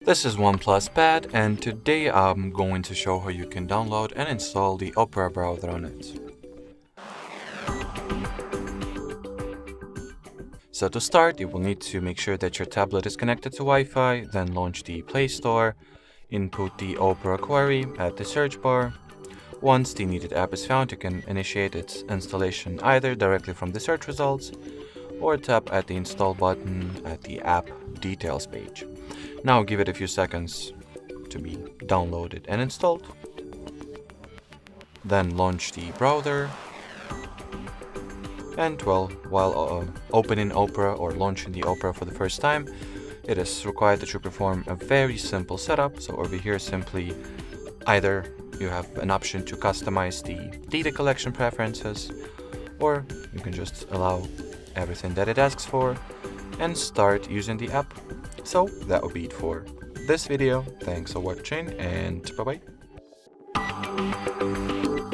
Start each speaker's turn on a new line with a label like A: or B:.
A: This is OnePlus Pad, and today I'm going to show how you can download and install the Opera browser on it. So to start, you will need to make sure that your tablet is connected to Wi-Fi, then launch the Play Store, input the Opera query at the search bar. Once the needed app is found, you can initiate its installation either directly from the search results or tap at the install button at the app details page. Now give it a few seconds to be downloaded and installed. Then launch the browser. And while opening Opera or launching the Opera for the first time, it is required that you perform a very simple setup. So over here, simply either you have an option to customize the data collection preferences, or you can just allow everything that it asks for and start using the app. So that will be it for this video. Thanks for watching, and bye bye.